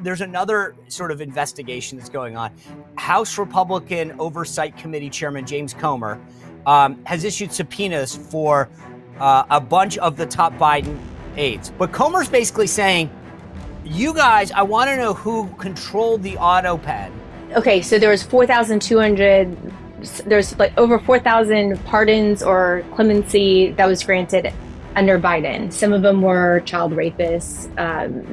there's another sort of investigation that's going on. House Republican Oversight Committee Chairman James Comer has issued subpoenas for a bunch of the top Biden aides. But Comer's basically saying, you guys, I want to know who controlled the AUTOPEN. Okay, so there was 4,200, there's like over 4,000 pardons or clemency that was granted under Biden. Some of them were child rapists,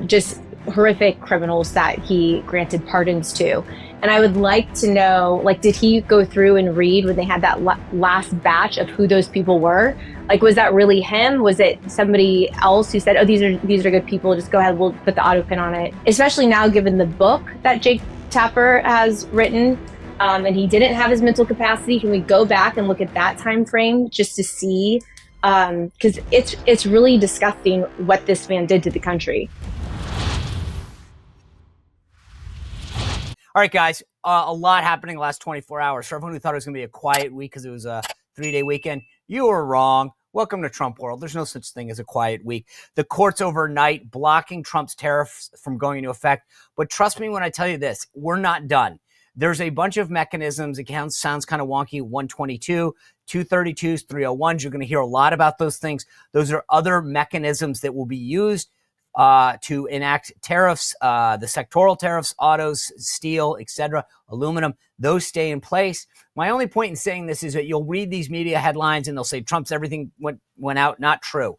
just horrific criminals that he granted pardons to. And I would like to know, like, did he go through and read when they had that last batch of who those people were? Like, was that really him? Was it somebody else who said, oh, these are good people, just go ahead, we'll put the AUTOPEN on it? Especially now, given the book that Jake Tapper has written, and he didn't have his mental capacity. Can we go back and look at that time frame just to see? Because it's really disgusting what this man did to the country. All right, guys, a lot happening the last 24 hours. For everyone who thought it was going to be a quiet week because it was a 3-day weekend, you were wrong. Welcome to Trump world. There's no such thing as a quiet week. The courts overnight blocking Trump's tariffs from going into effect. But trust me when I tell you this, we're not done. There's a bunch of mechanisms. It sounds kind of wonky. 122, 232s, 301s. You're going to hear a lot about those things. Those are other mechanisms that will be used to enact tariffs, the sectoral tariffs, autos, steel, etc., aluminum. Those stay in place. My only point in saying this is that you'll read these media headlines and they'll say Trump's everything went out. Not true.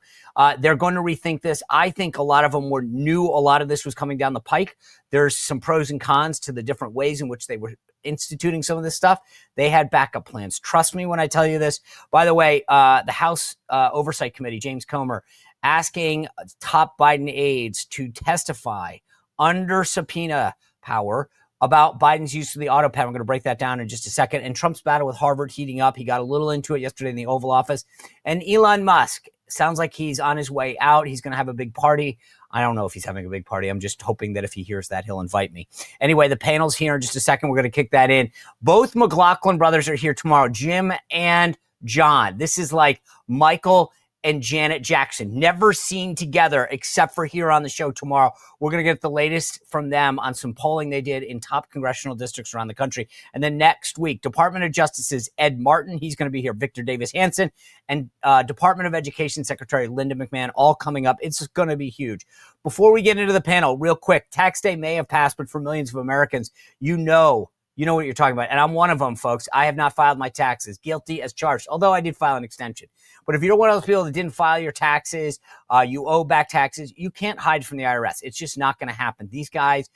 They're going to rethink this. I think a lot of them knew a lot of this was coming down the pike. There's some pros and cons to the different ways in which they were instituting some of this stuff. They had backup plans. Trust me when I tell you this. By the way, the House Oversight Committee, James Comer, asking top Biden aides to testify under subpoena power about Biden's use of the AUTOPEN. We're going to break that down in just a second. And Trump's battle with Harvard heating up. He got a little into it yesterday in the Oval Office. And Elon Musk sounds like he's on his way out. He's going to have a big party. I don't know if he's having a big party. I'm just hoping that if he hears that, he'll invite me. Anyway, the panel's here in just a second. We're going to kick that in. Both McLaughlin brothers are here tomorrow, Jim and John. This is like Michael and Janet Jackson, never seen together except for here on the show tomorrow. We're going to get the latest from them on some polling they did in top congressional districts around the country. And then next week, Department of Justice's Ed Martin, he's going to be here, Victor Davis Hanson, and Department of Education Secretary Linda McMahon, all coming up. It's going to be huge. Before we get into the panel, real quick, tax day may have passed, but for millions of Americans, you know what you're talking about. And I'm one of them, folks. I have not filed my taxes. Guilty as charged, although I did file an extension. But if you're one of those people that didn't file your taxes, you owe back taxes, you can't hide from the IRS. It's just not going to happen. These guys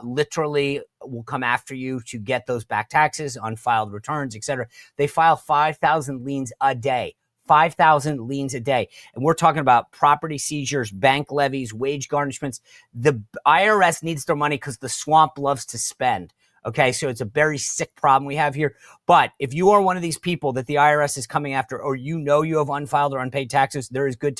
literally will come after you to get those back taxes, unfiled returns, etc. They file 5,000 liens a day. 5,000 liens a day. And we're talking about property seizures, bank levies, wage garnishments. The IRS needs their money because the swamp loves to spend. Okay, so it's a very sick problem we have here. But if you are one of these people that the IRS is coming after, or you know you have unfiled or unpaid taxes, there is good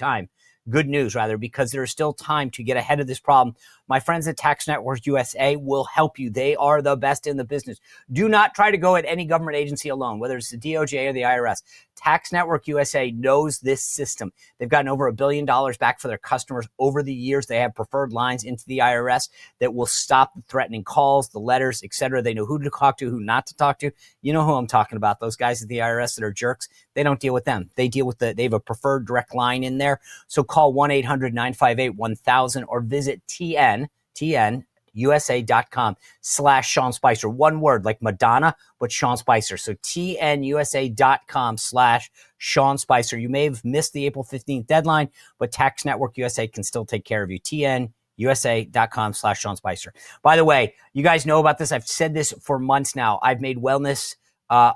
news rather, because there is still time to get ahead of this problem. My friends at Tax Network USA will help you. They are the best in the business. Do not try to go at any government agency alone, whether it's the DOJ or the IRS. Tax Network USA knows this system. They've gotten over $1 billion back for their customers over the years. They have preferred lines into the IRS that will stop the threatening calls, the letters, etc. They know who to talk to, who not to talk to. You know who I'm talking about. Those guys at the IRS that are jerks. They don't deal with them. They deal with they have a preferred direct line in there. So call 1-800-958-1000 or visit TNUSA.com/Sean Spicer. One word like Madonna, but Sean Spicer. So TNUSA.com/Sean Spicer. You may have missed the April 15th deadline, but Tax Network USA can still take care of you. TNUSA.com/Sean Spicer. By the way, you guys know about this. I've said this for months now. I've made wellness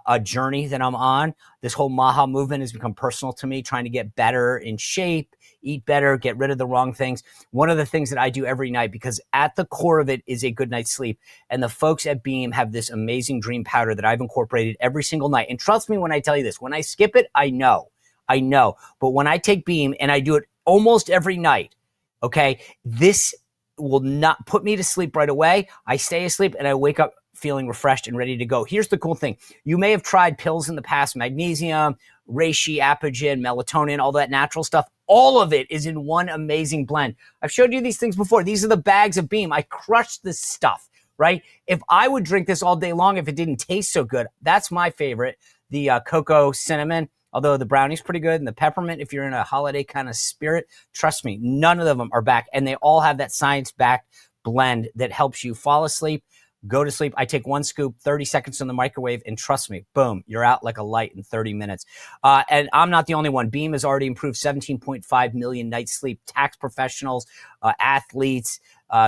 a journey that I'm on. This whole Maha movement has become personal to me, trying to get better in shape, eat better, get rid of the wrong things. One of the things that I do every night, because at the core of it is a good night's sleep. And the folks at Beam have this amazing dream powder that I've incorporated every single night. And trust me when I tell you this, when I skip it, I know. But when I take Beam and I do it almost every night, okay, this will not put me to sleep right away. I stay asleep and I wake up feeling refreshed and ready to go. Here's the cool thing. You may have tried pills in the past, magnesium, reishi, apigen, melatonin, all that natural stuff. All of it is in one amazing blend. I've showed you these things before. These are the bags of Beam. I crush this stuff, right? If I would drink this all day long, if it didn't taste so good, that's my favorite. The cocoa cinnamon, although the brownie's pretty good, and the peppermint, if you're in a holiday kind of spirit, trust me, none of them are back. And they all have that science-backed blend that helps you fall asleep, go to sleep. I take one scoop, 30 seconds in the microwave, and trust me, boom, you're out like a light in 30 minutes. And I'm not the only one. Beam has already improved 17.5 million nights sleep. Tax professionals, athletes,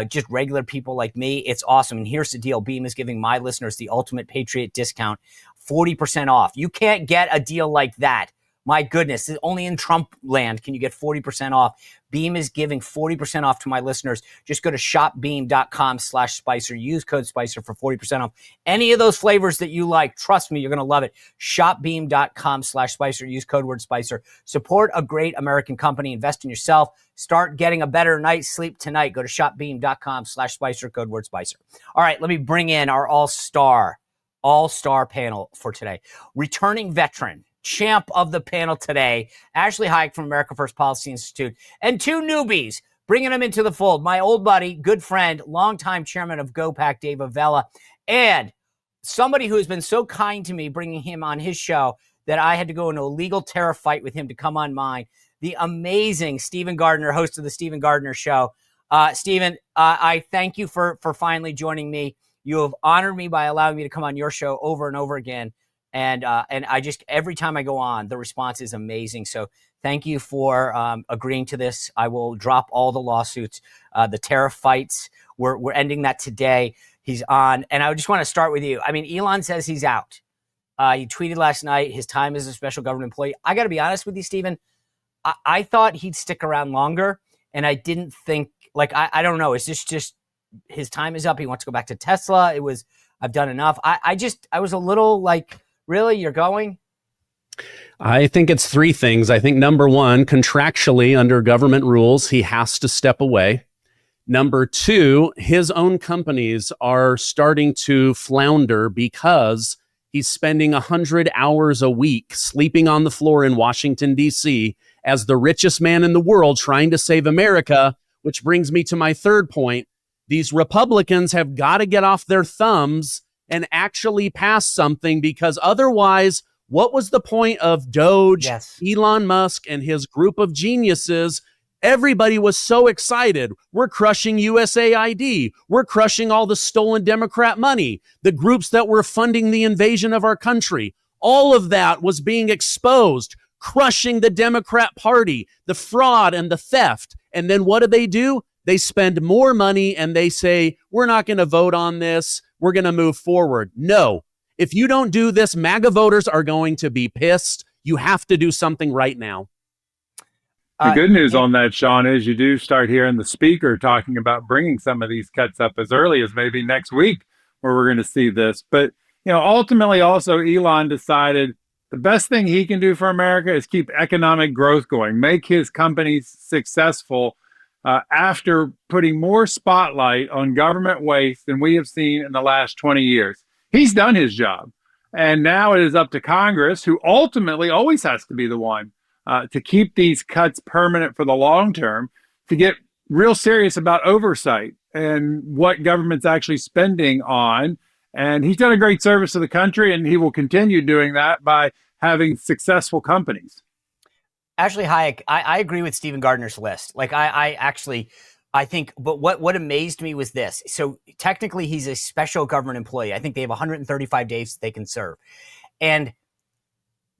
just regular people like me. It's awesome. And here's the deal. Beam is giving my listeners the ultimate Patriot discount, 40% off. You can't get a deal like that. My goodness, only in Trump land can you get 40% off. Beam is giving 40% off to my listeners. Just go to shopbeam.com/Spicer. Use code Spicer for 40% off. Any of those flavors that you like, trust me, you're going to love it. Shopbeam.com/Spicer. Use code word Spicer. Support a great American company. Invest in yourself. Start getting a better night's sleep tonight. Go to shopbeam.com/Spicer. Code word Spicer. All right, let me bring in our all-star panel for today. Returning veteran, champ of the panel today, Ashley Hayek from America First Policy Institute, and two newbies, bringing them into the fold. My old buddy, good friend, longtime chairman of GOPAC, Dave Avella, and somebody who has been so kind to me, bringing him on his show that I had to go into a legal tariff fight with him to come on mine, the amazing Stephen Gardner, host of the Stephen Gardner Show. Stephen, I thank you for finally joining me. You have honored me by allowing me to come on your show over and over again. And I just, every time I go on, the response is amazing. So thank you for agreeing to this. I will drop all the lawsuits, the tariff fights. We're ending that today. He's on. And I just want to start with you. I mean, Elon says he's out. He tweeted last night his time as a special government employee. I got to be honest with you, Stephen. I thought he'd stick around longer. And I didn't think, like, I don't know. Is this just his time is up? He wants to go back to Tesla. I've done enough. I was a little like, really? You're going? I think it's three things. I think number one, contractually under government rules, he has to step away. Number two, his own companies are starting to flounder because he's spending 100 hours a week sleeping on the floor in Washington, D.C. as the richest man in the world trying to save America, which brings me to my third point. These Republicans have got to get off their thumbs and actually pass something, because otherwise, what was the point of DOGE, yes, Elon Musk, and his group of geniuses? Everybody was so excited. We're crushing USAID. We're crushing all the stolen Democrat money, the groups that were funding the invasion of our country. All of that was being exposed, crushing the Democrat Party, the fraud and the theft. And then what do? They spend more money and they say, we're not going to vote on this. We're going to move forward. No, if you don't do this, MAGA voters are going to be pissed. You have to do something right now. The good news on that, Sean, is you do start hearing the speaker talking about bringing some of these cuts up as early as maybe next week, where we're going to see this. But, ultimately also Elon decided the best thing he can do for America is keep economic growth going, make his companies successful, after putting more spotlight on government waste than we have seen in the last 20 years. He's done his job. And now it is up to Congress, who ultimately always has to be the one to keep these cuts permanent for the long term, to get real serious about oversight and what government's actually spending on. And he's done a great service to the country, and he will continue doing that by having successful companies. Ashley Hayek, I agree with Stephen Gardner's list. Like, I think, but what amazed me was this. So technically he's a special government employee. I think they have 135 days they can serve. And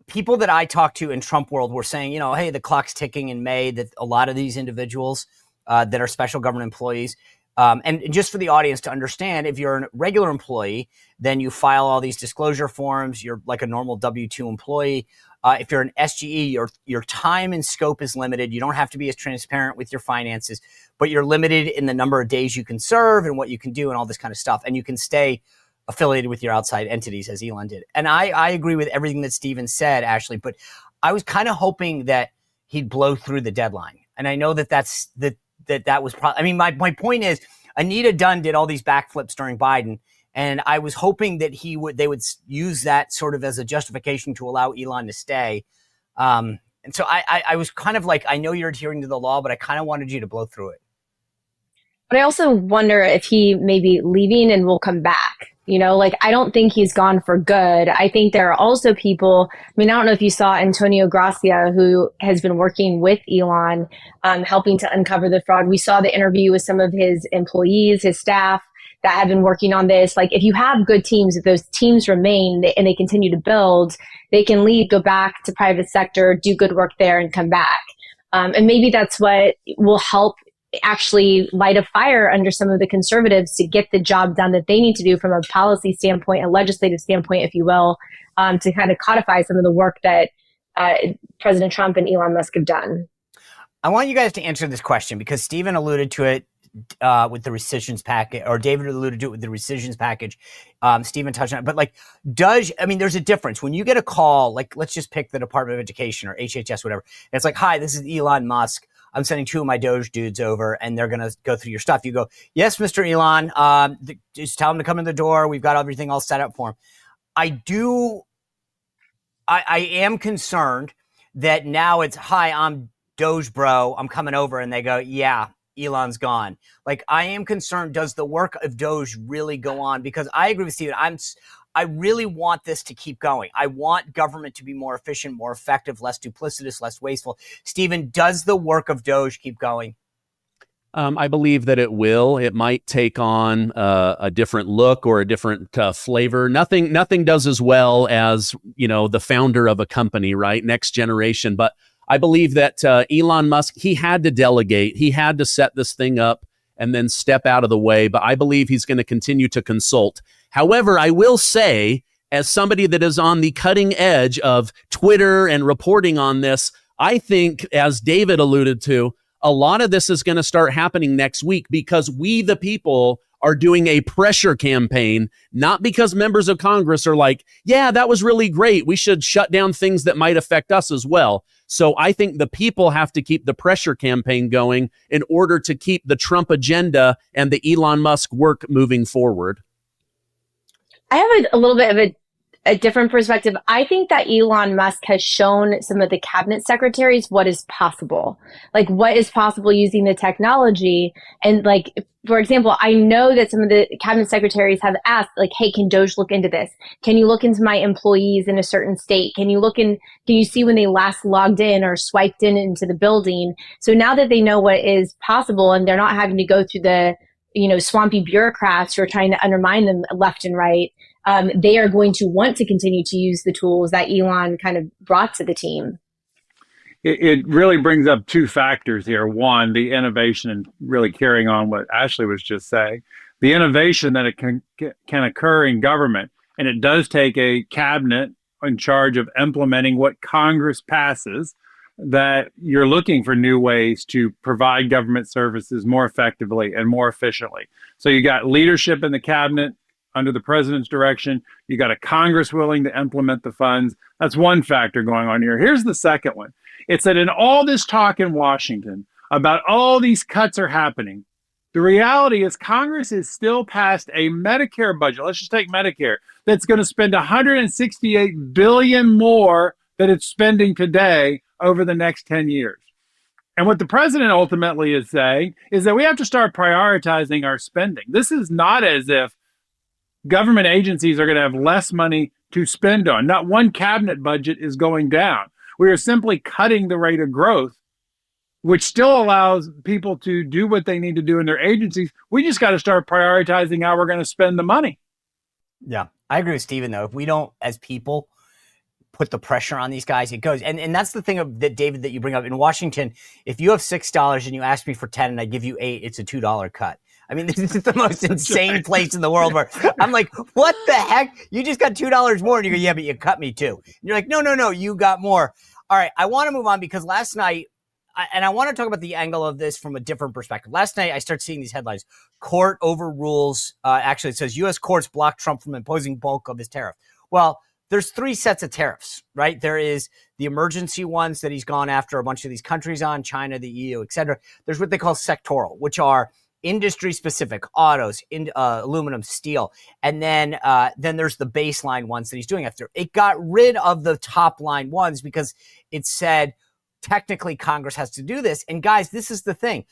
people that I talked to in Trump world were saying, hey, the clock's ticking in May, that a lot of these individuals that are special government employees, and just for the audience to understand, if you're a regular employee, then you file all these disclosure forms. You're like a normal W-2 employee. If you're an SGE, your time and scope is limited. You don't have to be as transparent with your finances, but you're limited in the number of days you can serve and what you can do and all this kind of stuff. And you can stay affiliated with your outside entities, as Elon did. And I agree with everything that Stephen said, Ashley, but I was kind of hoping that he'd blow through the deadline. And I know that that was probably, I mean, my point is, Anita Dunn did all these backflips during Biden. And I was hoping that they would use that sort of as a justification to allow Elon to stay. And so I was kind of like, I know you're adhering to the law, but I kind of wanted you to blow through it. But I also wonder if he may be leaving and will come back. Like, I don't think he's gone for good. I think there are also people, I mean, I don't know if you saw Antonio Gracia, who has been working with Elon, helping to uncover the fraud. We saw the interview with some of his employees, his staff that have been working on this. Like, if you have good teams, if those teams remain and they continue to build, they can leave, go back to private sector, do good work there and come back. And maybe that's what will help actually light a fire under some of the conservatives to get the job done that they need to do from a policy standpoint, a legislative standpoint, if you will, to kind of codify some of the work that President Trump and Elon Musk have done. I want you guys to answer this question because Stephen alluded to it with the rescissions package, or David alluded to it with the rescissions package. Stephen touched on it, but like, there's a difference when you get a call, like, let's just pick the Department of Education or HHS, whatever. And it's like, hi, this is Elon Musk. I'm sending 2 of my DOGE dudes over and they're going to go through your stuff. You go, yes, Mr. Elon, just tell him to come in the door. We've got everything all set up for him. I am concerned that now it's, hi, I'm DOGE bro. I'm coming over. And they go, yeah, Elon's gone. Like, I am concerned, does the work of DOGE really go on? Because I agree with Stephen. I really want this to keep going. I want government to be more efficient, more effective, less duplicitous, less wasteful. Stephen, does the work of DOGE keep going? I believe that it will. It might take on a different look or a different flavor. Nothing does as well as, the founder of a company, right? Next generation. But I believe that Elon Musk, he had to delegate. He had to set this thing up and then step out of the way. But I believe he's going to continue to consult. However, I will say, as somebody that is on the cutting edge of Twitter and reporting on this, I think, as David alluded to, a lot of this is going to start happening next week because we, the people, are doing a pressure campaign, not because members of Congress are like, yeah, that was really great. We should shut down things that might affect us as well. So I think the people have to keep the pressure campaign going in order to keep the Trump agenda and the Elon Musk work moving forward. I have a little bit of a different perspective. I think that Elon Musk has shown some of the cabinet secretaries what is possible, like what is possible using the technology. And like, for example, I know that some of the cabinet secretaries have asked, like, hey, can DOGE look into this? Can you look into my employees in a certain state? Can you see when they last logged in or swiped in into the building? So now that they know what is possible and they're not having to go through the swampy bureaucrats who are trying to undermine them left and right, they are going to want to continue to use the tools that Elon kind of brought to the team. It really brings up 2 factors here. One, the innovation, and really carrying on what Ashley was just saying, the innovation that it can occur in government. And it does take a cabinet in charge of implementing what Congress passes, that you're looking for new ways to provide government services more effectively and more efficiently. So you got leadership in the cabinet under the president's direction. You got a Congress willing to implement the funds. That's one factor going on here. Here's the second one. It's that in all this talk in Washington about all these cuts are happening, the reality is Congress has still passed a Medicare budget. Let's just take Medicare. That's going to spend $168 billion more than it's spending today over the next 10 years. And what the president ultimately is saying is that we have to start prioritizing our spending. This is not as if government agencies are going to have less money to spend on. Not one cabinet budget is going down. We are simply cutting the rate of growth, which still allows people to do what they need to do in their agencies. We just got to start prioritizing how we're going to spend the money. Yeah, I agree with Stephen, though. If we don't, as people, put the pressure on these guys, it goes. And that's the thing that, David, that you bring up. In Washington, if you have $6 and you ask me for 10 and I give you 8, it's a $2 cut. I mean, this is the most insane place in the world where I'm like, what the heck? You just got $2 more. And you go, yeah, but you cut me too. And you're like, no, you got more. All right, I want to move on because last night, and I want to talk about the angle of this from a different perspective. Last night, I started seeing these headlines. Court overrules, actually, it says U.S. courts block Trump from imposing bulk of his tariff. Well, there's 3 sets of tariffs, right? There is the emergency ones that he's gone after a bunch of these countries on, China, the EU, et cetera. There's what they call sectoral, which are industry specific, autos, aluminum, steel. And then there's the baseline ones that he's doing after. It got rid of the top line ones because it said technically Congress has to do this. And guys, this is the thing.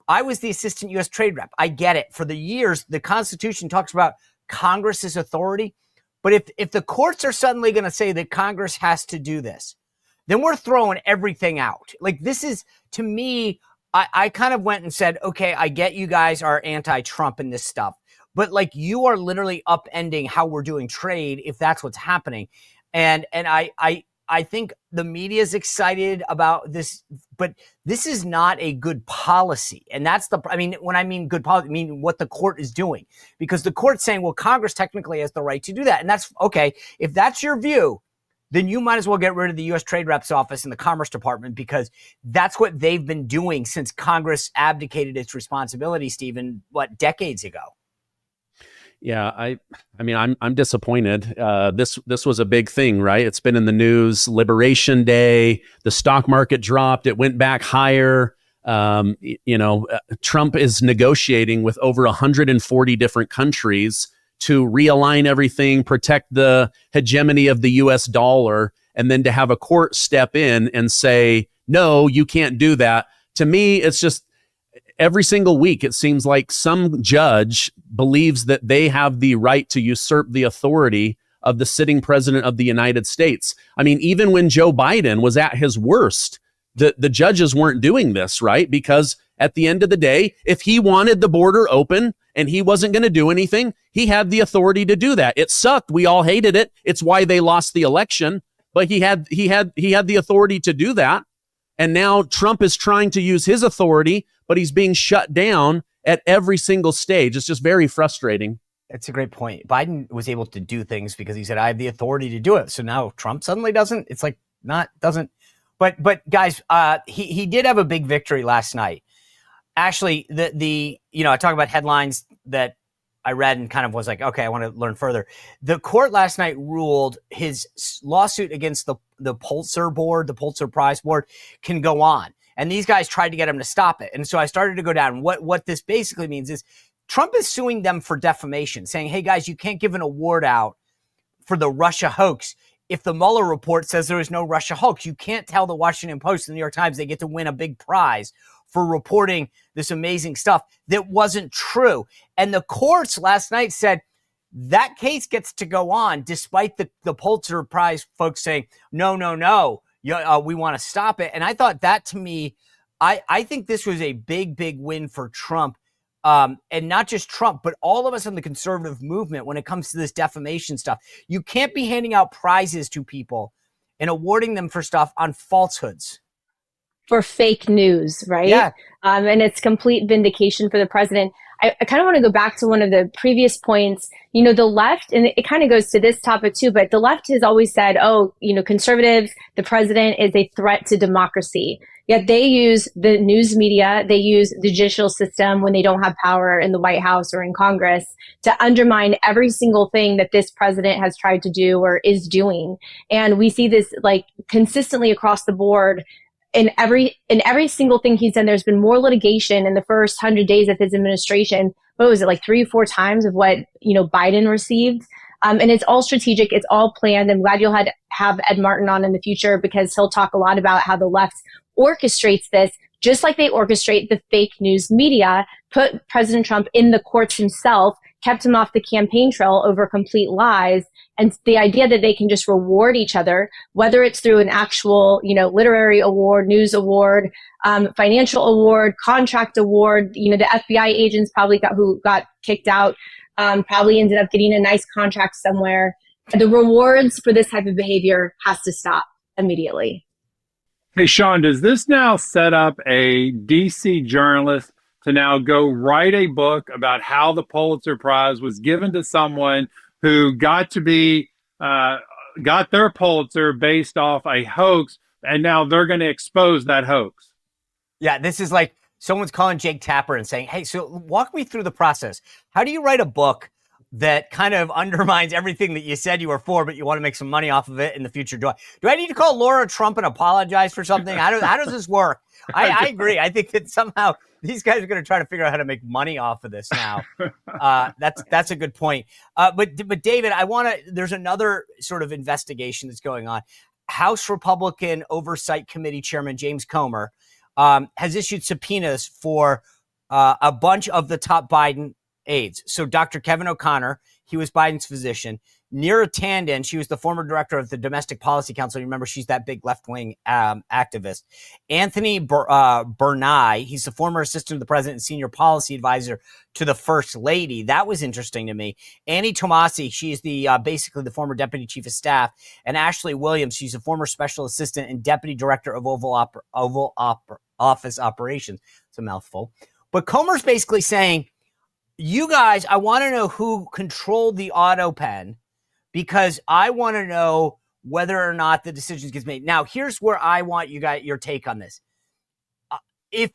I was the assistant U.S. trade rep. I get it. For the years, the Constitution talks about Congress's authority. But if the courts are suddenly going to say that Congress has to do this, then we're throwing everything out. Like, this is, to me, I kind of went and said, okay, I get you guys are anti-Trump in this stuff, but like, you are literally upending how we're doing trade if that's what's happening. And I think the media is excited about this, but this is not a good policy. And that's when I mean good policy, I mean what the court is doing, because the court's saying, well, Congress technically has the right to do that. And that's okay. If that's your view, then you might as well get rid of the U.S. Trade Rep's office and the Commerce Department, because that's what they've been doing since Congress abdicated its responsibility, Stephen, decades ago. Yeah, I mean, I'm disappointed. This was a big thing, right? It's been in the news. Liberation Day, the stock market dropped. It went back higher. Trump is negotiating with over 140 different countries to realign everything, protect the hegemony of the US dollar, and then to have a court step in and say, no, you can't do that. To me, it's just every single week, it seems like some judge believes that they have the right to usurp the authority of the sitting president of the United States. I mean, even when Joe Biden was at his worst, the judges weren't doing this, right? Because at the end of the day, if he wanted the border open and he wasn't going to do anything, he had the authority to do that. It sucked. We all hated it. It's why they lost the election. But he had the authority to do that. And now Trump is trying to use his authority, but he's being shut down at every single stage. It's just very frustrating. That's a great point. Biden was able to do things because he said, I have the authority to do it. So now Trump suddenly doesn't. It's like doesn't. But guys, he did have a big victory last night. Actually, I talk about headlines that I read and kind of was like, okay, I want to learn further. The court last night ruled his lawsuit against the Pulitzer Board, the Pulitzer Prize Board, can go on. And these guys tried to get him to stop it. And so I started to go down. What this basically means is Trump is suing them for defamation, saying, hey, guys, you can't give an award out for the Russia hoax if the Mueller report says there is no Russia hoax. You can't tell the Washington Post and the New York Times they get to win a big prize for reporting this amazing stuff that wasn't true. And the courts last night said that case gets to go on despite the Pulitzer Prize folks saying, no, we want to stop it. And I thought that, to me, I think this was a big, big win for Trump. And not just Trump, but all of us in the conservative movement when it comes to this defamation stuff. You can't be handing out prizes to people and awarding them for stuff on falsehoods. For fake news, right? Yeah. And it's complete vindication for the president. I kind of want to go back to one of the previous points. The left, and it kind of goes to this topic too, but the left has always said, conservatives, the president is a threat to democracy. Yet they use the news media, they use the judicial system when they don't have power in the White House or in Congress to undermine every single thing that this president has tried to do or is doing. And we see this consistently across the board. In every single thing he's done, there's been more litigation in the first 100 days of his administration. What was it, 3 or 4 times of what Biden received? And it's all strategic. It's all planned. I'm glad you'll have Ed Martin on in the future, because he'll talk a lot about how the left orchestrates this, just like they orchestrate the fake news media, put President Trump in the courts himself, kept him off the campaign trail over complete lies. And the idea that they can just reward each other, whether it's through an actual, literary award, news award, financial award, contract award, the FBI agents who got kicked out, probably ended up getting a nice contract somewhere. The rewards for this type of behavior has to stop immediately. Hey, Sean, does this now set up a DC journalist to now go write a book about how the Pulitzer Prize was given to someone who got their Pulitzer based off a hoax, and now they're going to expose that hoax? Yeah, this is like someone's calling Jake Tapper and saying, hey, so walk me through the process. How do you write a book that kind of undermines everything that you said you were for, but you want to make some money off of it in the future? Do I need to call Laura Trump and apologize for something? How does this work? I agree. I think that somehow these guys are going to try to figure out how to make money off of this now. That's a good point. But David, there's another sort of investigation that's going on. House Republican Oversight Committee Chairman James Comer has issued subpoenas for a bunch of the top Biden aides. So Dr. Kevin O'Connor, he was Biden's physician. Neera Tanden, she was the former director of the Domestic Policy Council. You remember, she's that big left-wing activist. Anthony Bernay, he's the former assistant to the president and senior policy advisor to the first lady. That was interesting to me. Annie Tomasi, she's the basically the former deputy chief of staff. And Ashley Williams, she's a former special assistant and deputy director of Oval Office operations. It's a mouthful. But Comer's basically saying, you guys, I want to know who controlled the AUTOPEN, because I want to know whether or not the decisions get made. Now, here's where I want you guys your take on this. If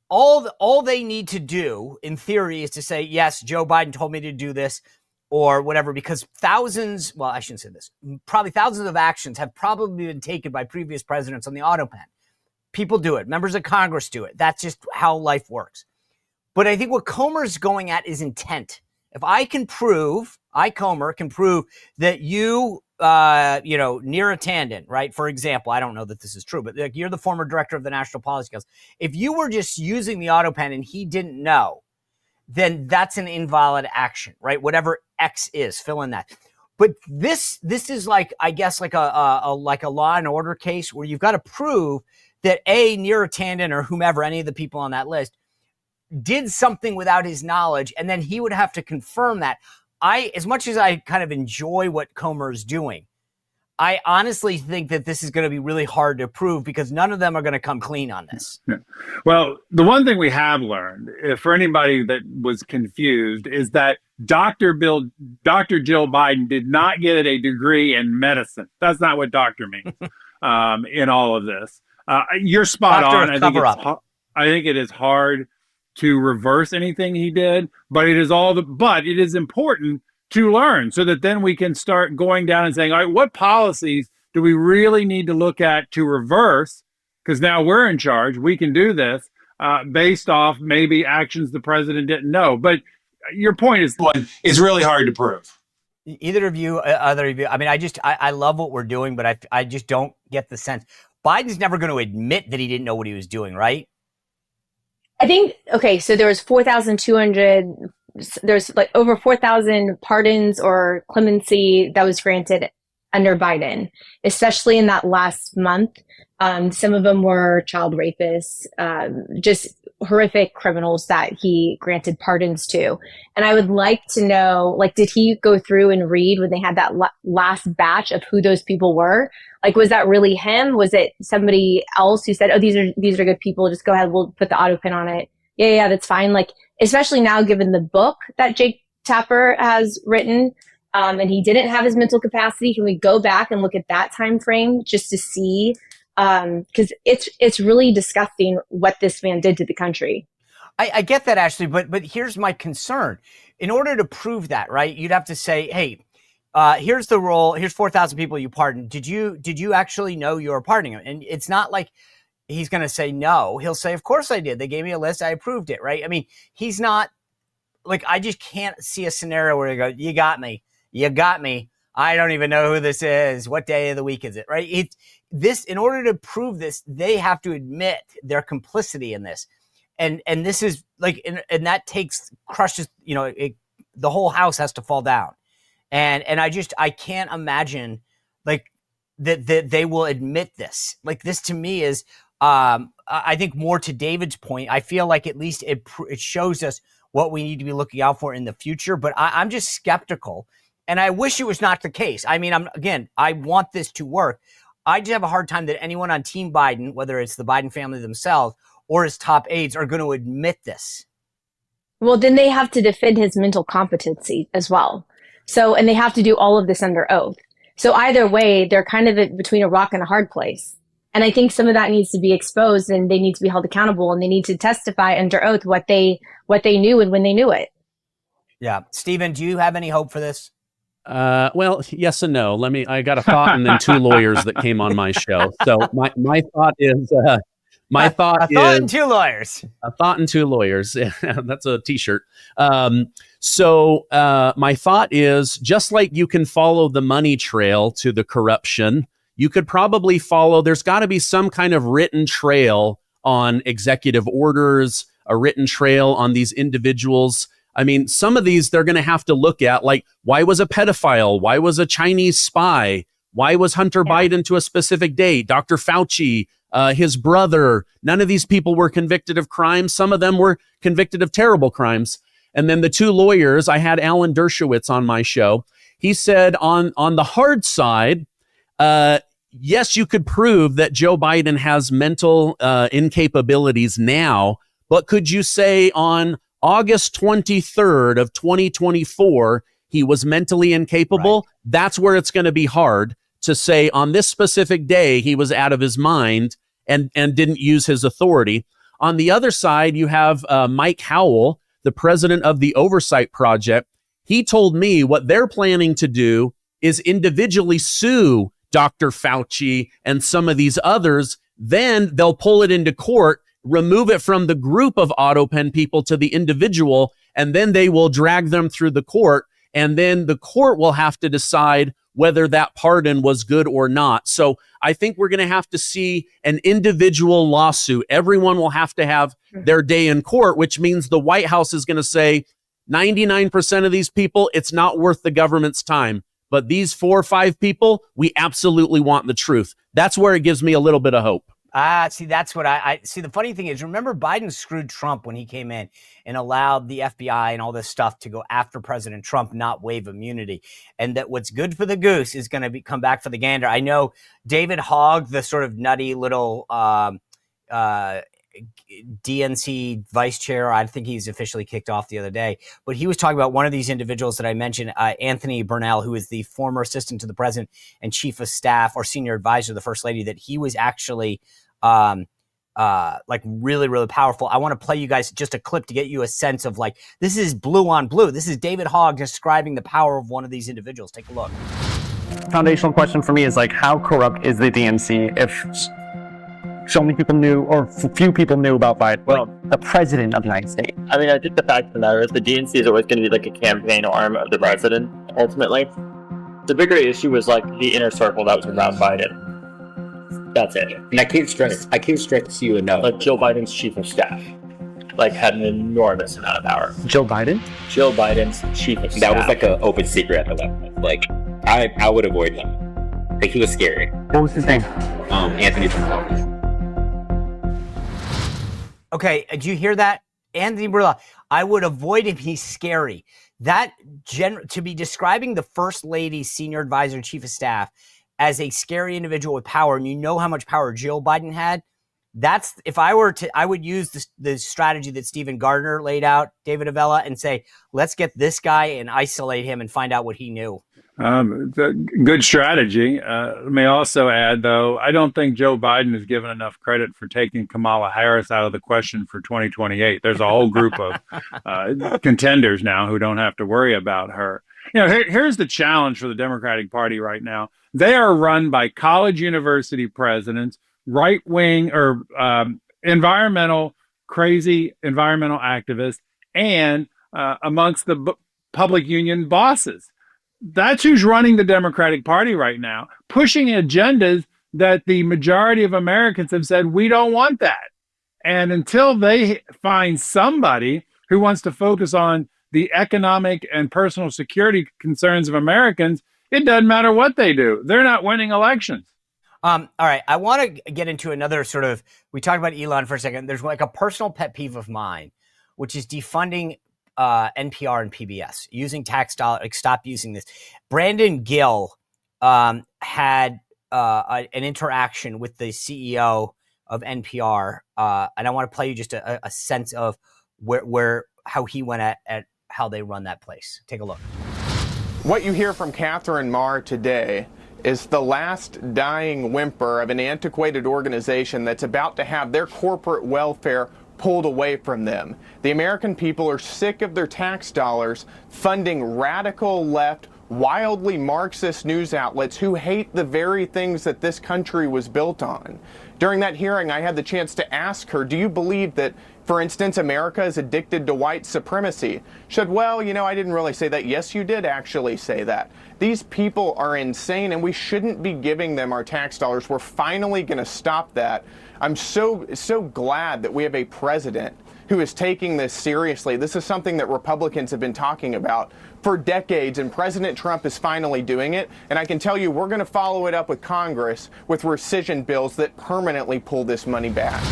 all they need to do, in theory, is to say, yes, Joe Biden told me to do this or whatever, because thousands, well, I shouldn't say this, probably thousands of actions have probably been taken by previous presidents on the AUTOPEN. People do it. Members of Congress do it. That's just how life works. But I think what Comer's going at is intent. If I can prove, Comer can prove that you, Neera Tanden, right? For example, I don't know that this is true, but like, you're the former director of the National Policy Council. If you were just using the AUTOPEN and he didn't know, then that's an invalid action, right? Whatever X is, fill in that. But this is like, I guess, like a law and order case where you've got to prove that Neera Tanden or whomever, any of the people on that list, did something without his knowledge, and then he would have to confirm that. As much as I kind of enjoy what Comer is doing, I honestly think that this is going to be really hard to prove because none of them are going to come clean on this. Yeah. Well, the one thing we have learned, for anybody that was confused, is that Dr. Jill Biden did not get a degree in medicine. That's not what doctor means in all of this. You're spot on. I think it is hard to reverse anything he did, but it is important to learn so that then we can start going down and saying, all right, what policies do we really need to look at to reverse? Because now we're in charge. We can do this based off maybe actions the president didn't know. But your point is really hard to prove. Either of you, other of you. I mean, I love what we're doing, but I just don't get the sense. Biden's never going to admit that he didn't know what he was doing, right? I think, okay, so there was 4,200, there's like over 4,000 pardons or clemency that was granted under Biden, especially in that last month. Some of them were child rapists, just horrific criminals that he granted pardons to. And I would like to know, like, did he go through and read when they had that last batch of who those people were? Like, was that really him? Was it somebody else who said, oh, these are good people, just go ahead, we'll put the AUTOPEN on it. Yeah, that's fine. Like, especially now, given the book that Jake Tapper has written, and he didn't have his mental capacity, can we go back and look at that time frame just to see? Because it's really disgusting what this man did to the country. I get that, Ashley, but here's my concern. In order to prove that, right, you'd have to say, hey, here's the role. Here's 4,000 people you pardoned. Did you actually know you were pardoning them? And it's not like he's going to say no. He'll say, of course I did. They gave me a list. I approved it, right? I mean, he's not like, I just can't see a scenario where he goes, you got me. I don't even know who this is. What day of the week is it, right? In order to prove this, they have to admit their complicity in this. And this is like, and that crushes, the whole house has to fall down. And I can't imagine like that they will admit this. Like, this to me is, I think more to David's point, I feel like at least it shows us what we need to be looking out for in the future. But I'm just skeptical, and I wish it was not the case. I mean, I want this to work. I just have a hard time that anyone on Team Biden, whether it's the Biden family themselves or his top aides, are going to admit this. Well, then they have to defend his mental competency as well. So, and they have to do all of this under oath. So either way, they're kind of between a rock and a hard place. And I think some of that needs to be exposed, and they need to be held accountable, and they need to testify under oath what they knew and when they knew it. Yeah. Stephen, do you have any hope for this? Well, yes and no. I got a thought and then two lawyers that came on my show. So my thought is, a thought and two lawyers. A thought and two lawyers. That's a t-shirt. So my thought is, just like you can follow the money trail to the corruption, you could probably follow, there's got to be some kind of written trail on executive orders, a written trail on these individuals. I mean, some of these they're going to have to look at, like, why was a pedophile? Why was a Chinese spy? Why was Hunter Biden to a specific date? Dr. Fauci, his brother, none of these people were convicted of crimes. Some of them were convicted of terrible crimes. And then the two lawyers, I had Alan Dershowitz on my show. He said on the hard side, yes, you could prove that Joe Biden has mental incapabilities now, but could you say on August 23rd of 2024, he was mentally incapable? Right. That's where it's going to be hard to say on this specific day he was out of his mind and didn't use his authority. On the other side, you have Mike Howell, the president of the Oversight Project. He told me what they're planning to do is individually sue Dr. Fauci and some of these others. Then they'll pull it into court, remove it from the group of AUTOPEN people to the individual, and then they will drag them through the court. And then the court will have to decide whether that pardon was good or not. So I think we're going to have to see an individual lawsuit. Everyone will have to have their day in court, which means the White House is going to say 99% of these people, it's not worth the government's time. But these 4 or 5 people, we absolutely want the truth. That's where it gives me a little bit of hope. See, that's what I see. The funny thing is, remember, Biden screwed Trump when he came in and allowed the FBI and all this stuff to go after President Trump, not waive immunity. And that what's good for the goose is going to come back for the gander. I know David Hogg, the sort of nutty little DNC vice chair, I think he's officially kicked off the other day, but he was talking about one of these individuals that I mentioned, Anthony Bernal, who is the former assistant to the president and chief of staff or senior advisor to the first lady, that he was actually like really, really powerful. I want to play you guys just a clip to get you a sense of, like, this is blue on blue. This is David Hogg describing the power of one of these individuals. Take a look. Foundational question for me is, like, how corrupt is the DNC if so many people knew, or few people knew about Biden, well, the president of the United States? I mean, I think the fact of the matter is the DNC is always going to be like a campaign arm of the president, ultimately. The bigger issue was, like, the inner circle that was around Biden. That's it. And I can't stress to you enough. Like, Joe Biden's chief of staff, like, had an enormous amount of power. Joe Biden? Joe Biden's chief of staff. That was like an open secret at the level. Like, I would avoid him. Like, he was scary. What was his name? Anthony Bernal. Okay, did you hear that? Anthony Bernal. I would avoid him. He's scary. That to be describing the first lady, senior advisor, chief of staff as a scary individual with power, and you know how much power Jill Biden had. That's, if I were to, I would use the strategy that Stephen Gardner laid out, David Avella, and say, let's get this guy and isolate him and find out what he knew. It's a good strategy. Let me also add, though, I don't think Joe Biden is given enough credit for taking Kamala Harris out of the question for 2028. There's a whole group of contenders now who don't have to worry about her. You know, here's the challenge for the Democratic Party right now. They are run by college university presidents, right-wing or crazy environmental activists, and amongst the public union bosses. That's who's running the Democratic Party right now, pushing agendas that the majority of Americans have said, we don't want that. And until they find somebody who wants to focus on the economic and personal security concerns of Americans, it doesn't matter what they do. They're not winning elections. All right. I want to get into another sort of, we talked about Elon for a second. There's like a personal pet peeve of mine, which is defunding NPR and PBS, using tax dollars. Like, stop using this. Brandon Gill had an interaction with the CEO of NPR, and I want to play you just a sense of how he went at how they run that place. Take a look. What you hear from Catherine Marr today is the last dying whimper of an antiquated organization that's about to have their corporate welfare pulled away from them. The American people are sick of their tax dollars funding radical left, wildly Marxist news outlets who hate the very things that this country was built on. During that hearing, I had the chance to ask her, do you believe that For instance, America is addicted to white supremacy. Said, well, I didn't really say that. Yes, you did actually say that. These people are insane, and we shouldn't be giving them our tax dollars. We're finally going to stop that. I'm so glad that we have a president who is taking this seriously. This is something that Republicans have been talking about for decades, and President Trump is finally doing it. And I can tell you, we're going to follow it up with Congress with rescission bills that permanently pull this money back.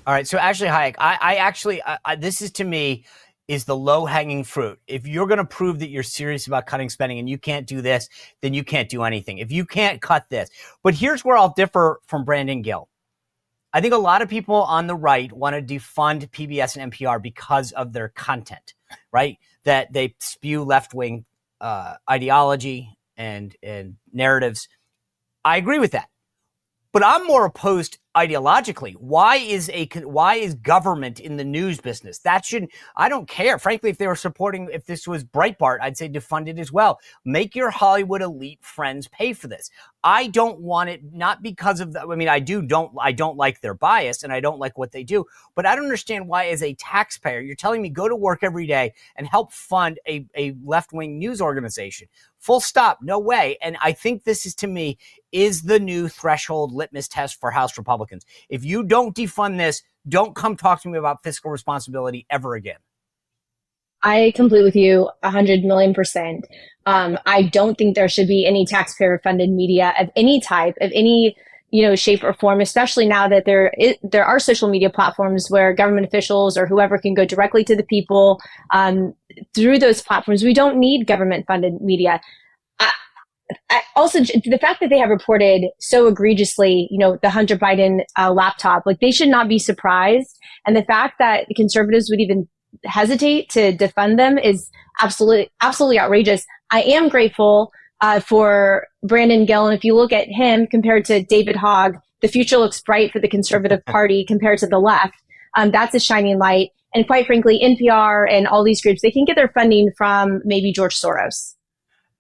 All right. So Ashley Hayek, I this is, to me, is the low-hanging fruit. If you're going to prove that you're serious about cutting spending and you can't do this, then you can't do anything. If you can't cut this. But here's where I'll differ from Brandon Gill. I think a lot of people on the right want to defund PBS and NPR because of their content, right? That they spew left-wing ideology and narratives. I agree with that. But I'm more opposed ideologically. Why is government in the news business? I don't care. Frankly, if this was Breitbart, I'd say defund it as well. Make your Hollywood elite friends pay for this. I don't want it, not because of I don't like their bias and I don't like what they do, but I don't understand why, as a taxpayer, you're telling me go to work every day and help fund a left-wing news organization. Full stop. No way. And I think this is the new threshold litmus test for House Republicans. If you don't defund this, don't come talk to me about fiscal responsibility ever again. I completely with you 100,000,000%. I don't think there should be any taxpayer funded media of any type, of any shape or form, especially now that there are social media platforms where government officials or whoever can go directly to the people through those platforms. We don't need government funded media. Also, the fact that they have reported so egregiously, the Hunter Biden laptop, they should not be surprised. And the fact that the conservatives would even hesitate to defund them is absolutely outrageous. I am grateful for Brandon Gill. And if you look at him compared to David Hogg, the future looks bright for the Conservative Party compared to the left. That's a shining light. And quite frankly, NPR and all these groups, they can get their funding from maybe George Soros.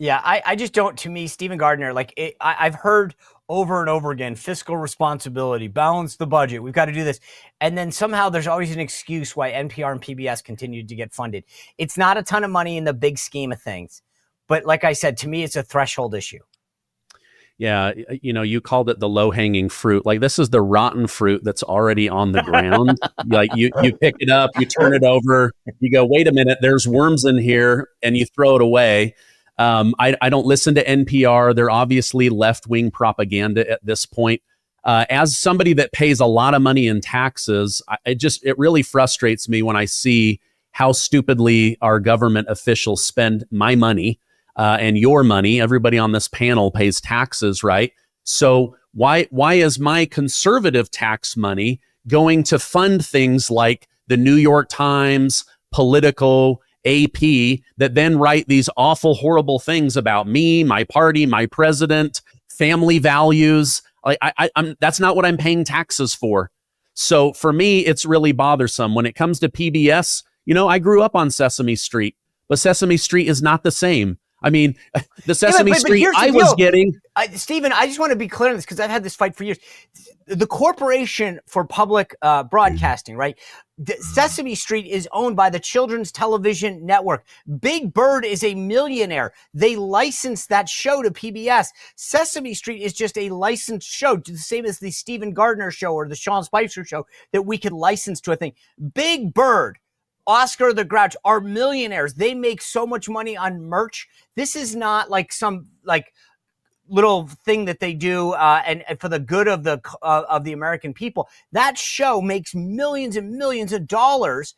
Yeah, I just don't, to me, Stephen Gardner, I've heard over and over again, fiscal responsibility, balance the budget, we've got to do this. And then somehow there's always an excuse why NPR and PBS continued to get funded. It's not a ton of money in the big scheme of things. But like I said, to me, it's a threshold issue. Yeah, you called it the low-hanging fruit. This is the rotten fruit that's already on the ground. You pick it up, you turn it over, you go, wait a minute, there's worms in here, and you throw it away. I don't listen to NPR. They're obviously left-wing propaganda at this point. As somebody that pays a lot of money in taxes, it really frustrates me when I see how stupidly our government officials spend my money and your money. Everybody on this panel pays taxes, right? So why is my conservative tax money going to fund things like the New York Times, Politico, AP, that then write these awful, horrible things about me, my party, my president, family values? That's not what I'm paying taxes for. So for me, it's really bothersome. When it comes to PBS, I grew up on Sesame Street, but Sesame Street is not the same. I mean, the Sesame Street I was getting. Stephen, I just want to be clear on this because I've had this fight for years. The Corporation for Public Broadcasting, right? Sesame Street is owned by the Children's Television Network. Big Bird is a millionaire. They licensed that show to PBS. Sesame Street is just a licensed show, the same as the Stephen Gardner show or the Sean Spicer show that we could license to a thing. Big Bird, Oscar the Grouch are millionaires. They make so much money on merch. This is not some little thing that they do and for the good of the American people. That show makes millions and millions of dollars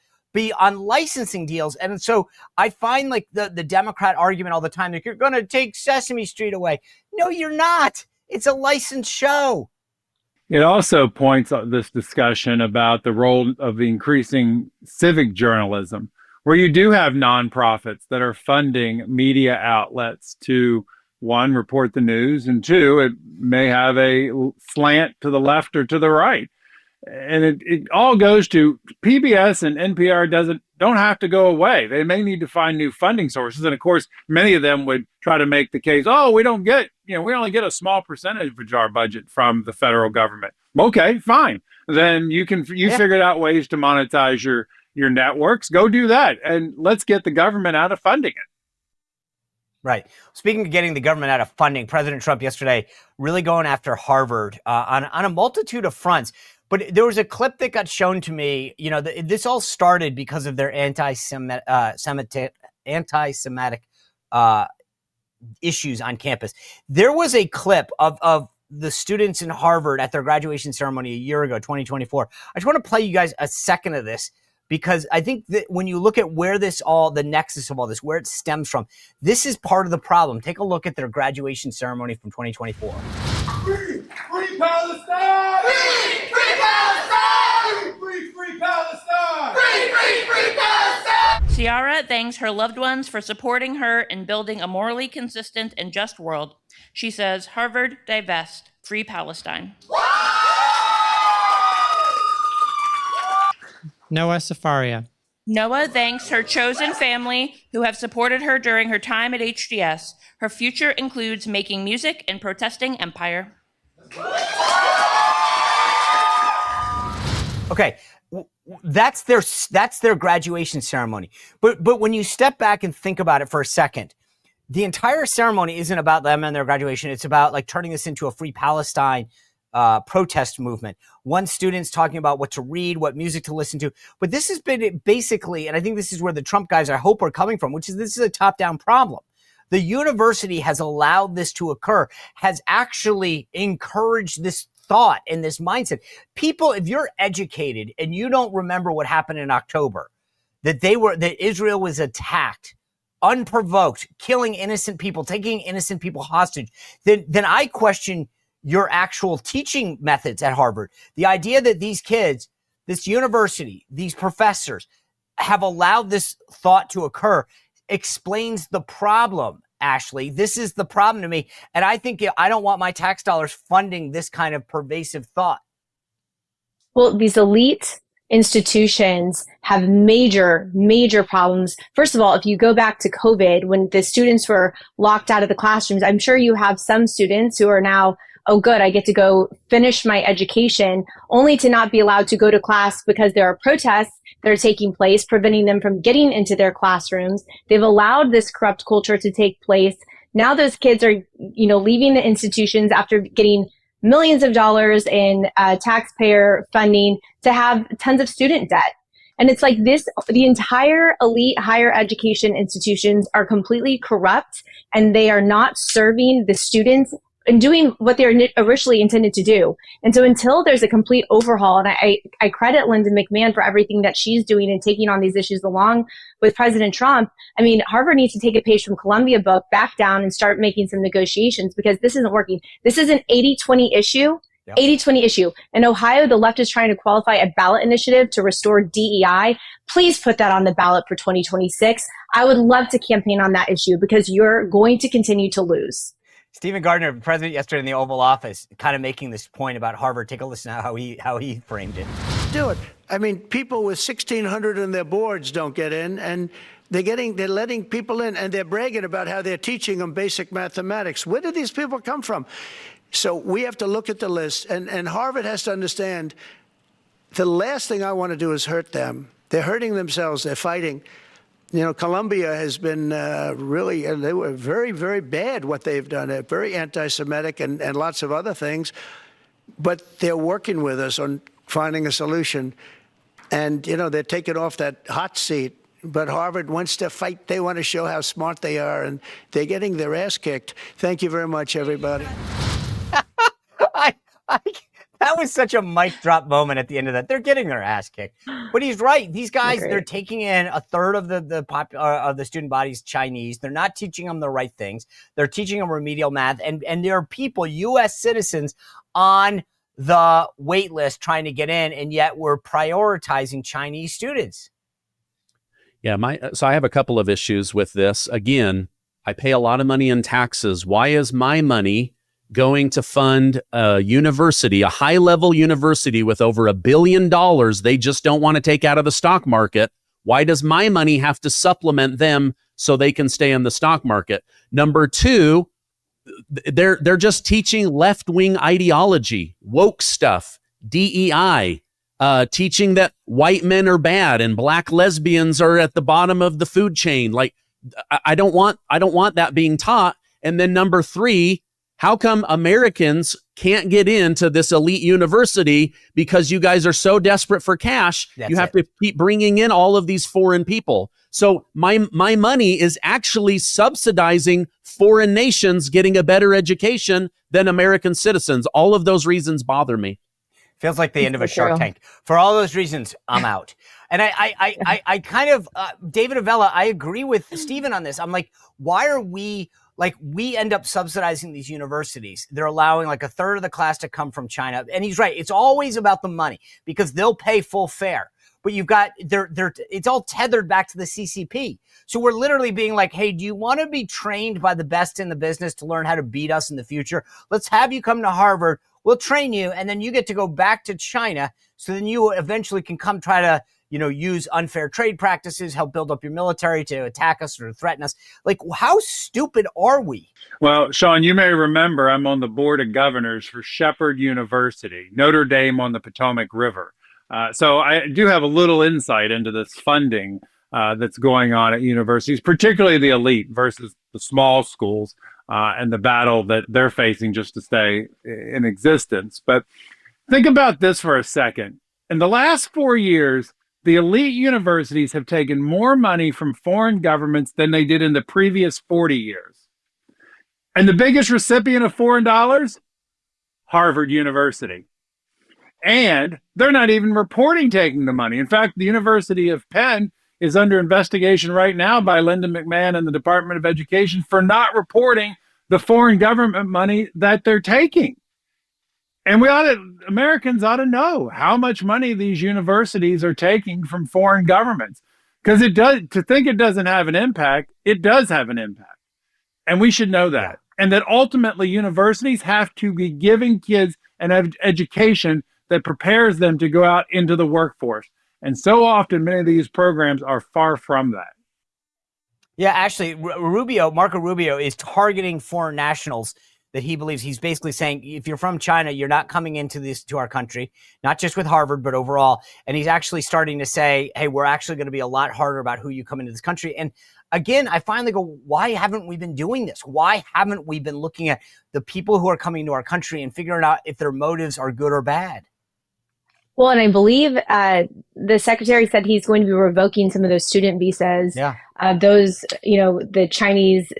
on licensing deals. And so I find the Democrat argument all the time that you're going to take Sesame Street away. No, you're not. It's a licensed show. It also points out this discussion about the role of the increasing civic journalism, where you do have nonprofits that are funding media outlets to, one, report the news, and two, it may have a slant to the left or to the right. And it all goes to PBS and NPR doesn't don't have to go away. They may need to find new funding sources. And of course, many of them would try to make the case, oh, we only get a small percentage of our budget from the federal government. Okay, fine. Then you figured out ways to monetize your networks. Go do that. And let's get the government out of funding it. Right. Speaking of getting the government out of funding, President Trump yesterday really going after Harvard on a multitude of fronts. But there was a clip that got shown to me. This all started because of their anti-Semitic issues on campus. There was a clip of the students in Harvard at their graduation ceremony a year ago, 2024. I just want to play you guys a second of this, because I think that when you look at where the nexus of all this, where it stems from, this is part of the problem. Take a look at their graduation ceremony from 2024. Free Palestine! Free Palestine! Free Palestine! Free Palestine! Ciara thanks her loved ones for supporting her in building a morally consistent and just world. She says, Harvard, divest, free Palestine. Noah Safaria. Noah thanks her chosen family who have supported her during her time at HDS. Her future includes making music and protesting empire. Okay, that's their graduation ceremony. But when you step back and think about it for a second, the entire ceremony isn't about them and their graduation. It's about like turning this into a free Palestine protest movement. One student's talking about what to read, what music to listen to. But this has been basically, and I think this is where the Trump guys, I hope, are coming from, which is this is a top-down problem. The university has allowed this to occur, has actually encouraged this thought and this mindset. People, if you're educated and you don't remember what happened in October, that Israel was attacked, unprovoked, killing innocent people, taking innocent people hostage, then I question your actual teaching methods at Harvard. The idea that these kids, this university, these professors have allowed this thought to occur explains the problem, Ashley. This is the problem to me. And I think I don't want my tax dollars funding this kind of pervasive thought. Well, these elite institutions have major, major problems. First of all, if you go back to COVID, when the students were locked out of the classrooms, I'm sure you have some students who are now, oh, good, I get to go finish my education, only to not be allowed to go to class because there are protests that are taking place, preventing them from getting into their classrooms. They've allowed this corrupt culture to take place. Now those kids are, leaving the institutions after getting millions of dollars in taxpayer funding to have tons of student debt. And it's like this, the entire elite higher education institutions are completely corrupt, and they are not serving the students and doing what they're originally intended to do. And so until there's a complete overhaul, and I credit Linda McMahon for everything that she's doing and taking on these issues along with President Trump. I mean, Harvard needs to take a page from Columbia book, back down, and start making some negotiations, because this isn't working. This is an 80-20 issue. Yep. 80-20 issue. In Ohio, the left is trying to qualify a ballot initiative to restore DEI. Please put that on the ballot for 2026. I would love to campaign on that issue, because you're going to continue to lose. Stephen Gardner, president yesterday in the Oval Office, kind of making this point about Harvard. Take a listen to how he framed it. Do it. I mean, people with 1,600 in their boards don't get in, and they're letting people in, and they're bragging about how they're teaching them basic mathematics. Where do these people come from? So we have to look at the list, and Harvard has to understand the last thing I want to do is hurt them. They're hurting themselves. They're fighting. Columbia has been really, they were very, very bad what they've done. They're very anti-Semitic and lots of other things. But they're working with us on finding a solution. And, they're taking off that hot seat. But Harvard wants to fight. They want to show how smart they are. And they're getting their ass kicked. Thank you very much, everybody. That was such a mic drop moment at the end of that. They're getting their ass kicked, but he's right. These guys, they're taking in a third of the student body's Chinese. They're not teaching them the right things. They're teaching them remedial math, and there are people, U.S. citizens, on the wait list trying to get in, and yet we're prioritizing Chinese students. Yeah, so I have a couple of issues with this. Again, I pay a lot of money in taxes. Why is my money going to fund a university, a high-level university with over $1 billion they just don't want to take out of the stock market? Why does my money have to supplement them so they can stay in the stock market? Number two, they're just teaching left-wing ideology, woke stuff, DEI, teaching that white men are bad and black lesbians are at the bottom of the food chain. Like, I don't want that being taught. And then number three, how come Americans can't get into this elite university because you guys are so desperate for cash? You have to keep bringing in all of these foreign people. So my money is actually subsidizing foreign nations getting a better education than American citizens. All of those reasons bother me. Feels like the end of a Shark Tank. For all those reasons, I'm out. And I kind of, David Avella, I agree with Stephen on this. I'm like, why are we, like, we end up subsidizing these universities. They're allowing like a third of the class to come from China. And he's right. It's always about the money because they'll pay full fare. But you've got, it's all tethered back to the CCP. So we're literally being like, hey, do you want to be trained by the best in the business to learn how to beat us in the future? Let's have you come to Harvard. We'll train you. And then you get to go back to China. So then you eventually can come try to, use unfair trade practices, help build up your military to attack us or threaten us. Like, how stupid are we? Well, Sean, you may remember I'm on the board of governors for Shepherd University, Notre Dame on the Potomac River. So I do have a little insight into this funding that's going on at universities, particularly the elite versus the small schools and the battle that they're facing just to stay in existence. But think about this for a second. In the last 4 years, the elite universities have taken more money from foreign governments than they did in the previous 40 years. And the biggest recipient of foreign dollars? Harvard University. And they're not even reporting taking the money. In fact, the University of Penn is under investigation right now by Linda McMahon and the Department of Education for not reporting the foreign government money that they're taking. And Americans ought to know how much money these universities are taking from foreign governments. Because to think it doesn't have an impact, it does have an impact. And we should know that. And that ultimately universities have to be giving kids an education that prepares them to go out into the workforce. And so often, many of these programs are far from that. Yeah, actually, Marco Rubio is targeting foreign nationals that he believes. He's basically saying, if you're from China, you're not coming to our country, not just with Harvard, but overall. And he's actually starting to say, hey, we're actually going to be a lot harder about who you come into this country. And again, I finally go, why haven't we been doing this? Why haven't we been looking at the people who are coming to our country and figuring out if their motives are good or bad? Well, and I believe the secretary said he's going to be revoking some of those student visas. Yeah. Those, the Chinese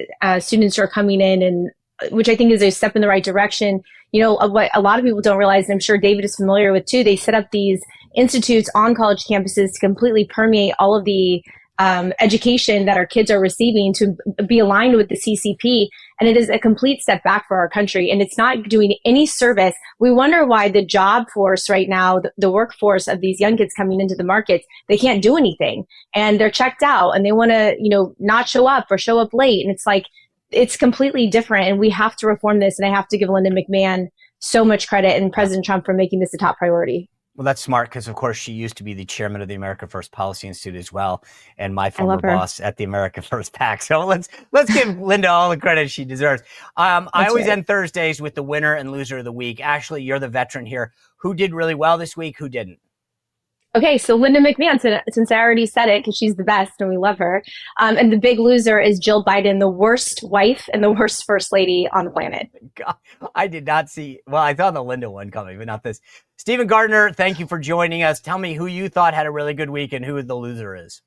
students who are coming in, and which I think is a step in the right direction. What a lot of people don't realize, and I'm sure David is familiar with too, they set up these institutes on college campuses to completely permeate all of the education that our kids are receiving to be aligned with the CCP. And it is a complete step back for our country. And it's not doing any service. We wonder why the job force right now, the workforce of these young kids coming into the markets, they can't do anything. And they're checked out and they want to, not show up or show up late. And it's like, it's completely different. And we have to reform this. And I have to give Linda McMahon so much credit and President Trump for making this a top priority. Well, that's smart because, of course, she used to be the chairman of the America First Policy Institute as well, and my former boss at the America First PAC. So let's give Linda all the credit she deserves. I always end Thursdays with the winner and loser of the week. Ashley, you're the veteran here. Who did really well this week? Who didn't? Okay, so Linda McMahon, since I already said it, because she's the best and we love her. And the big loser is Jill Biden, the worst wife and the worst first lady on the planet. God, I did not see. Well, I thought the Linda one coming, but not this. Stephen Gardner, thank you for joining us. Tell me who you thought had a really good week and who the loser is.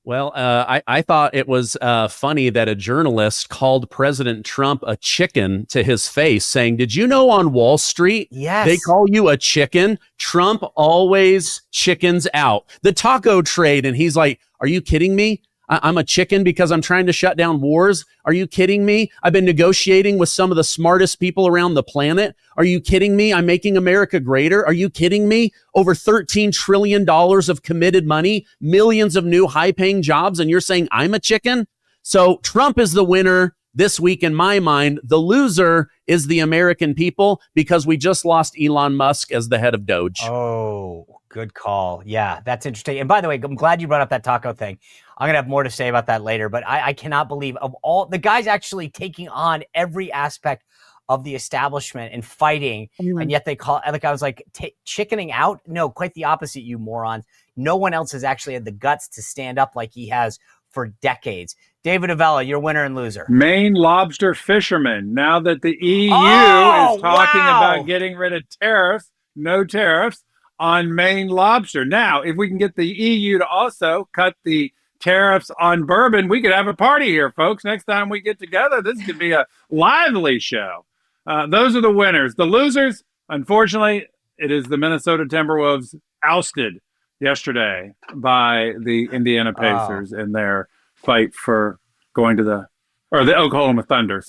Well, I thought it was funny that a journalist called President Trump a chicken to his face, saying, did you know on Wall Street, they call you a chicken? Trump always chickens out. The taco trade. And he's like, are you kidding me? I'm a chicken because I'm trying to shut down wars. Are you kidding me? I've been negotiating with some of the smartest people around the planet. Are you kidding me? I'm making America greater. Are you kidding me? Over $13 trillion of committed money, millions of new high-paying jobs, and you're saying I'm a chicken? So Trump is the winner. this week, in my mind, the loser is the American people because we just lost Elon Musk as the head of DOGE. Oh, good call. Yeah, that's interesting. And by the way, I'm glad you brought up that taco thing. I'm going to have more to say about that later, but I cannot believe of all the guys actually taking on every aspect of the establishment and fighting. And yet they call, like, I was like, chickening out. No, quite the opposite, you morons. No one else has actually had the guts to stand up like he has for decades. David Avella, your winner and loser. Maine lobster fishermen. Now that the EU is talking about getting rid of tariffs, no tariffs on Maine lobster. Now, if we can get the EU to also cut the tariffs on bourbon, we could have a party here, folks. Next time we get together, this could be a lively show. Those are the winners. The losers, unfortunately, it is the Minnesota Timberwolves, ousted yesterday by the Indiana Pacers in their fight for going to the Oklahoma Thunder,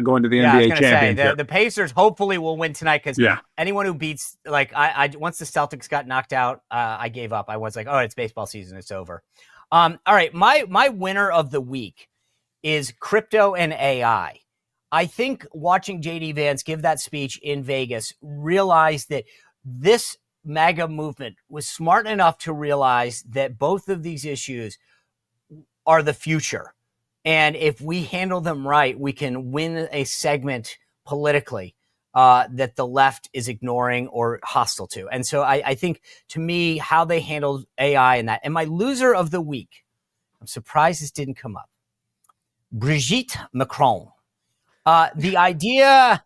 going to the NBA championship. The Pacers hopefully will win tonight because anyone who beats, like, I once the Celtics got knocked out, I gave up. I was like, oh, it's baseball season, it's over. All right, my winner of the week is crypto and AI. I think watching J.D. Vance give that speech in Vegas realized that this MAGA movement was smart enough to realize that both of these issues are the future. And if we handle them right, we can win a segment politically that the left is ignoring or hostile to. And so I think, to me, how they handled AI and that. And my loser of the week, I'm surprised this didn't come up, Brigitte Macron. The idea,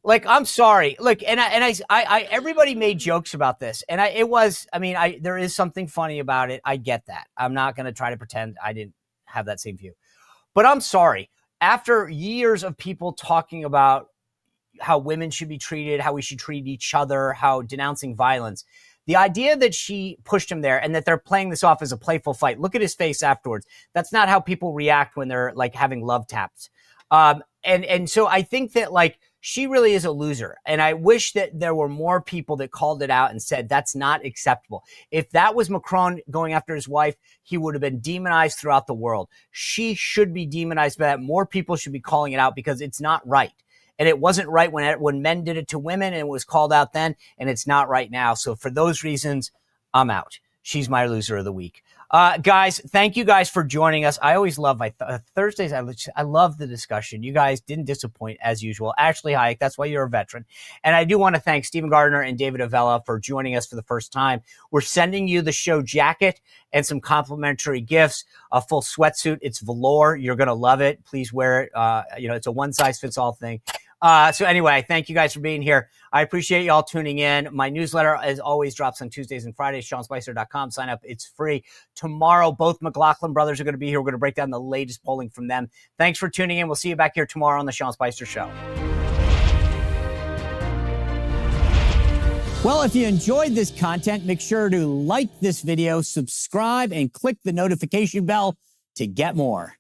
like, I'm sorry, look, and I everybody made jokes about this, and there is something funny about it. I get that. I'm not going to try to pretend I didn't have that same view, but I'm sorry. After years of people talking about how women should be treated, how we should treat each other, how denouncing violence, the idea that she pushed him there and that they're playing this off as a playful fight. Look at his face afterwards. That's not how people react when they're like having love taps. And so I think that, like, she really is a loser. And I wish that there were more people that called it out and said that's not acceptable. If that was Macron going after his wife, he would have been demonized throughout the world. She should be demonized by that. More people should be calling it out because it's not right. And it wasn't right when men did it to women and it was called out then, and it's not right now. So for those reasons, I'm out. She's my loser of the week. Guys, thank you guys for joining us. I always love my Thursdays. I love the discussion. You guys didn't disappoint as usual. Ashley Hayek, that's why you're a veteran. And I do want to thank Stephen Gardner and David Avella for joining us for the first time. We're sending you the show jacket and some complimentary gifts, a full sweatsuit. It's velour. You're going to love it. Please wear it. It's a one-size-fits-all thing. So anyway, thank you guys for being here. I appreciate y'all tuning in. My newsletter, as always, drops on Tuesdays and Fridays, SeanSpicer.com. Sign up. It's free. Tomorrow, both McLaughlin brothers are going to be here. We're going to break down the latest polling from them. Thanks for tuning in. We'll see you back here tomorrow on the Sean Spicer Show. Well, if you enjoyed this content, make sure to like this video, subscribe, and click the notification bell to get more.